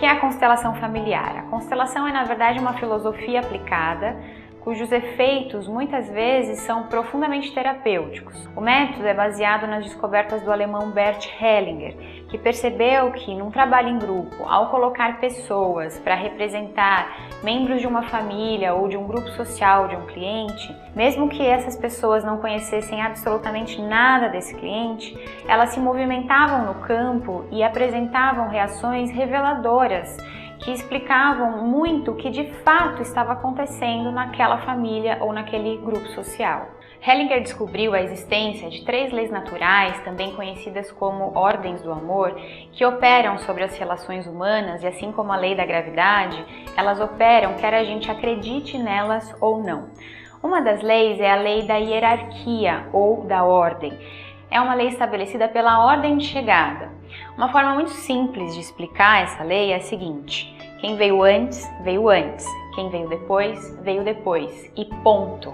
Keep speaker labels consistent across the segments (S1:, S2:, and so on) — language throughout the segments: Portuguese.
S1: que é a constelação familiar? A constelação é, na verdade, uma filosofia aplicada cujos efeitos muitas vezes são profundamente terapêuticos. O método é baseado nas descobertas do alemão Bert Hellinger, que percebeu que num trabalho em grupo, ao colocar pessoas para representar membros de uma família ou de um grupo social de um cliente, mesmo que essas pessoas não conhecessem absolutamente nada desse cliente, elas se movimentavam no campo e apresentavam reações reveladoras que explicavam muito o que de fato estava acontecendo naquela família ou naquele grupo social. Hellinger descobriu a existência de 3 leis naturais, também conhecidas como ordens do amor, que operam sobre as relações humanas e, assim como a lei da gravidade, elas operam quer a gente acredite nelas ou não. Uma das leis é a lei da hierarquia ou da ordem. É uma lei estabelecida pela ordem de chegada. Uma forma muito simples de explicar essa lei é a seguinte: quem veio antes, veio antes. Quem veio depois, veio depois. E ponto.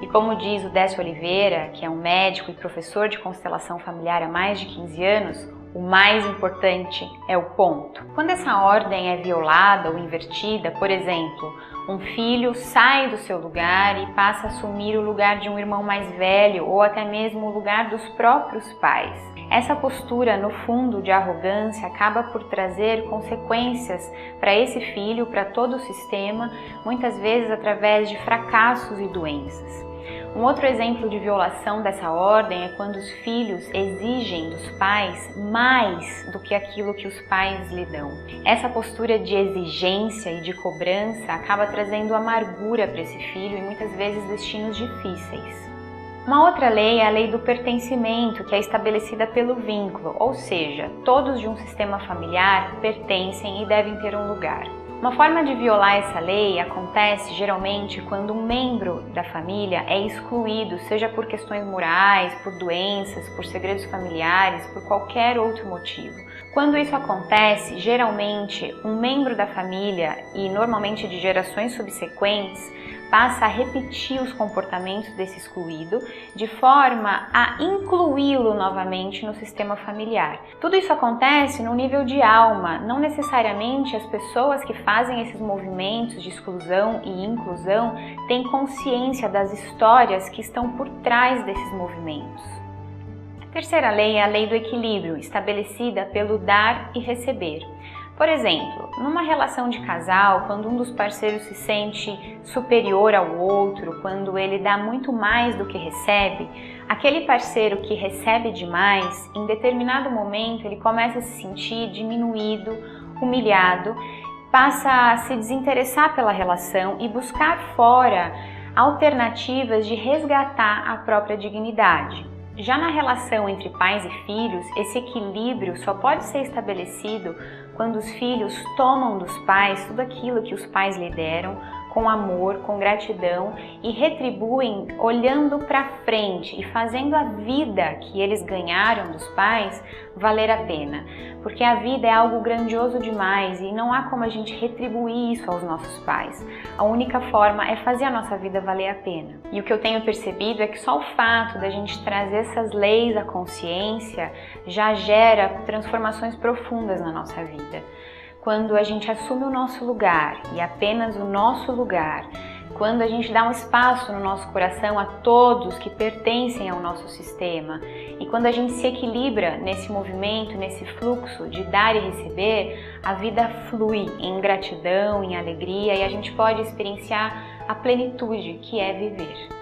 S1: E como diz o Décio Oliveira, que é um médico e professor de constelação familiar há mais de 15 anos, o mais importante é o ponto. Quando essa ordem é violada ou invertida, por exemplo, um filho sai do seu lugar e passa a assumir o lugar de um irmão mais velho ou até mesmo o lugar dos próprios pais. Essa postura, no fundo, de arrogância acaba por trazer consequências para esse filho, para todo o sistema, muitas vezes através de fracassos e doenças. Um outro exemplo de violação dessa ordem é quando os filhos exigem dos pais mais do que aquilo que os pais lhe dão. Essa postura de exigência e de cobrança acaba trazendo amargura para esse filho e muitas vezes destinos difíceis. Uma outra lei é a lei do pertencimento, que é estabelecida pelo vínculo, ou seja, todos de um sistema familiar pertencem e devem ter um lugar. Uma forma de violar essa lei acontece geralmente quando um membro da família é excluído, seja por questões morais, por doenças, por segredos familiares, por qualquer outro motivo. Quando isso acontece, geralmente um membro da família, e normalmente de gerações subsequentes, passa a repetir os comportamentos desse excluído de forma a incluí-lo novamente no sistema familiar. Tudo isso acontece no nível de alma, não necessariamente as pessoas que fazem esses movimentos de exclusão e inclusão têm consciência das histórias que estão por trás desses movimentos. A terceira lei é a lei do equilíbrio, estabelecida pelo dar e receber. Por exemplo, numa relação de casal, quando um dos parceiros se sente superior ao outro, quando ele dá muito mais do que recebe, aquele parceiro que recebe demais, em determinado momento ele começa a se sentir diminuído, humilhado, passa a se desinteressar pela relação e buscar fora alternativas de resgatar a própria dignidade. Já na relação entre pais e filhos, esse equilíbrio só pode ser estabelecido quando os filhos tomam dos pais tudo aquilo que os pais lhe deram, com amor, com gratidão e retribuem olhando para frente e fazendo a vida que eles ganharam dos pais valer a pena. Porque a vida é algo grandioso demais e não há como a gente retribuir isso aos nossos pais. A única forma é fazer a nossa vida valer a pena. E o que eu tenho percebido é que só o fato da gente trazer essas leis à consciência já gera transformações profundas na nossa vida. Quando a gente assume o nosso lugar e apenas o nosso lugar, quando a gente dá um espaço no nosso coração a todos que pertencem ao nosso sistema e quando a gente se equilibra nesse movimento, nesse fluxo de dar e receber, a vida flui em gratidão, em alegria e a gente pode experienciar a plenitude que é viver.